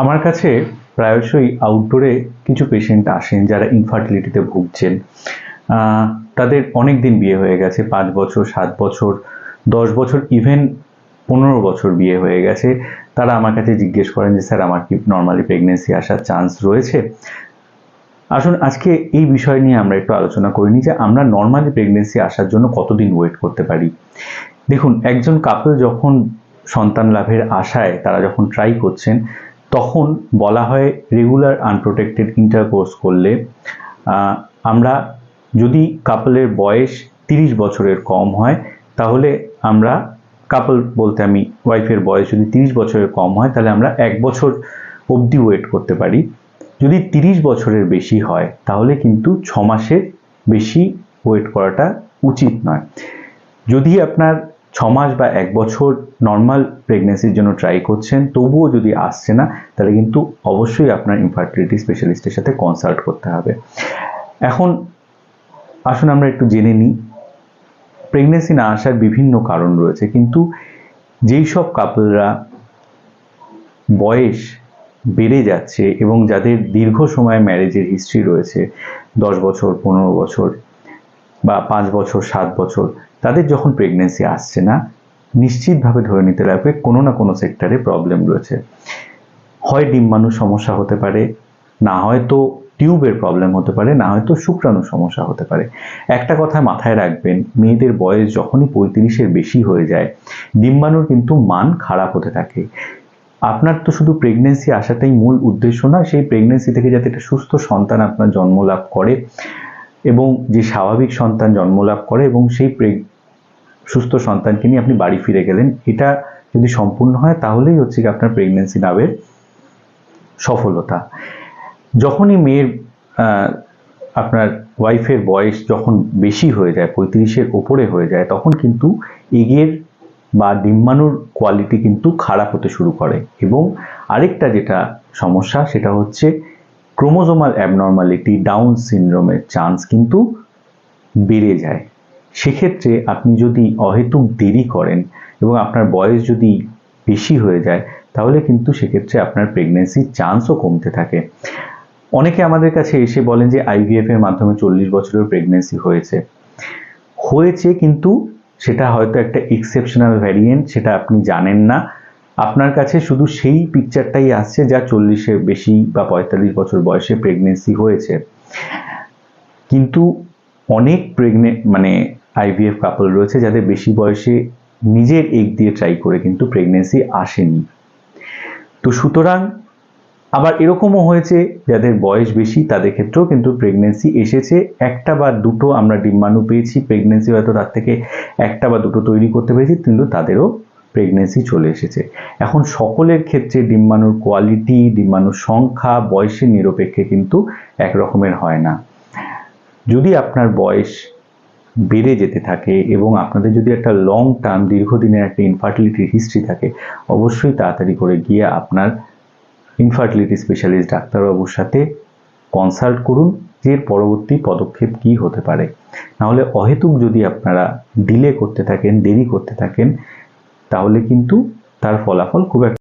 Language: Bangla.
আমার কাছে প্রায়শই আউটডোরে কিছু পেশেন্ট আসেন যারা ইনফার্টিলিটিতে ভুগছেন। তাদের অনেক দিন বিয়ে হয়ে গেছে, 5 বছর, 7 বছর, 10 বছর, ইভেন 15 বছর বিয়ে হয়ে গেছে। তারা আমার কাছে জিজ্ঞেস করেন যে স্যার, আমার কি নর্মালি প্রেগনেন্সি আসার চান্স রয়েছে? আসুন আজকে এই বিষয় নিয়ে আমরা একটু আলোচনা করে নিই যে আমরা নর্মালি প্রেগনেন্সি আসার জন্য কতদিন ওয়েট করতে পারি। দেখুন, একজন কাপল যখন সন্তান লাভের আশায় তারা যখন ট্রাই করছেন, তখন বলা হয় রেগুলার আনপ্রোটেক্টেড ইন্টারকোর্স করলে আমরা যদি কাপলের বয়স 30 বছরের কম হয়, তাহলে আমরা কাপল বলতে আমি ওয়াইফের বয়স যদি 30 বছরের কম হয়, তাহলে আমরা 1 বছর অবধি ওয়েট করতে পারি। যদি 30 বছরের বেশি হয়, তাহলে কিন্তু 6 মাসের বেশি ওয়েট করাটা উচিত নয়। যদি আপনার 6 মাস বা 1 বছর নর্মাল প্রেগনেন্সির জন্য ট্রাই করছেন, তবুও যদি আসছে না, তাহলে কিন্তু অবশ্যই আপনার ইনফার্টিলিটি স্পেশালিস্টের সাথে কনসাল্ট করতে হবে। এখন আসুন আমরা একটু জেনে নিই, প্রেগনেন্সি না আসার বিভিন্ন কারণ রয়েছে, কিন্তু যেই সব কাপলরা বয়স বেড়ে যাচ্ছে এবং যাদের দীর্ঘ সময় ম্যারেজের হিস্ট্রি রয়েছে, 10 বছর, 15 বছর বা 5 বছর, 7 বছর, তাদের যখন প্রেগনেন্সি আসছে না, নিশ্চিতভাবে ধরে নিতে লাগবে কোনো না কোনো সেক্টরে প্রবলেম রয়েছে। হয় ডিম্বাণুর সমস্যা হতে পারে, না হয়তো টিউবের প্রবলেম হতে পারে, না হয়তো শুক্রাণুর সমস্যা হতে পারে। একটা কথা মাথায় রাখবেন, মেয়েদের বয়স যখনই 35-এর বেশি হয়ে যায়, ডিম্বাণুর কিন্তু মান খারাপ হতে থাকে। আপনার তো শুধু প্রেগনেন্সি আসাটাই মূল উদ্দেশ্য না, সেই প্রেগনেন্সি থেকে যাতে একটা সুস্থ সন্তান আপনার জন্মলাভ করে এবং যে স্বাভাবিক সন্তান জন্মলাভ করে এবং সেই সুস্থ সন্তানকে নিয়ে আপনি বাড়ি ফিরে গেলেন, এটা যদি সম্পূর্ণ হয়, তাহলেই হচ্ছে কি আপনার প্রেগনেন্সি লাভের সফলতা। যখনই মেয়ের আপনার ওয়াইফের বয়স যখন বেশি হয়ে যায়, 35-এর ওপরে হয়ে যায়, তখন কিন্তু এগের বা ডিম্বাণুর কোয়ালিটি কিন্তু খারাপ হতে শুরু করে। এবং আরেকটা যেটা সমস্যা, সেটা হচ্ছে ক্রোমোজোমাল অ্যাবনর্মালিটি, ডাউন সিনড্রোমের চান্স কিন্তু বেড়ে যায়। সেক্ষেত্রে আপনি যদি অহেতুক দেরি করেন এবং আপনার বয়স যদি বেশি হয়ে যায়, তাহলে কিন্তু সেক্ষেত্রে আপনার প্রেগনেন্সির চান্সও কমতে থাকে। অনেকে আমাদের কাছে এসে বলেন যে আইভিএফ এর মাধ্যমে 40 বছরের প্রেগনেন্সি হয়েছে, কিন্তু সেটা হয়তো একটা এক্সেপশনাল ভ্যারিয়েন্ট, সেটা আপনি জানেন না। আপনার কাছে শুধু সেই পিকচারটাই আসছে যা 40-এর বেশি বা 45 বছর বয়সে প্রেগনেন্সি হয়েছে। কিন্তু অনেক আইভিএফ কাপল রয়েছে যাদের বেশি বয়সে নিজের এগ দিয়ে ট্রাই করে কিন্তু প্রেগনেন্সি আসেনি। তো সুতরাং আবার এরকমও হয়েছে যাদের বয়স বেশি, তাদের ক্ষেত্রেও কিন্তু প্রেগনেন্সি এসেছে। একটা বা দুটো আমরা ডিম্বাণু পেয়েছি, প্রেগনেন্সি হয়তো তার থেকে একটা বা দুটো তৈরি করতে পেরেছি, কিন্তু তাদেরও প্রেগনেন্সি চলে এসেছে। এখন সকলের ক্ষেত্রে ডিম্বাণুর কোয়ালিটি, ডিম্বাণুর সংখ্যা বয়সের নিরপেক্ষে কিন্তু একরকমের হয় না। যদি আপনার বয়স বেড়ে যেতে থাকে এবং আপনাদের যদি একটা লং টার্ম, দীর্ঘদিনের একটা ইনফার্টিলিটির হিস্ট্রি থাকে, অবশ্যই তাড়াতাড়ি করে গিয়ে আপনার ইনফার্টিলিটি স্পেশালিস্ট ডাক্তারবাবুর সাথে কনসাল্ট করুন যে পরবর্তী পদক্ষেপ কি হতে পারে। নাহলে অহেতুক যদি আপনারা ডিলে করতে থাকেন, দেরি করতে থাকেন, তাহলে কিন্তু তার ফলাফল খুব একটা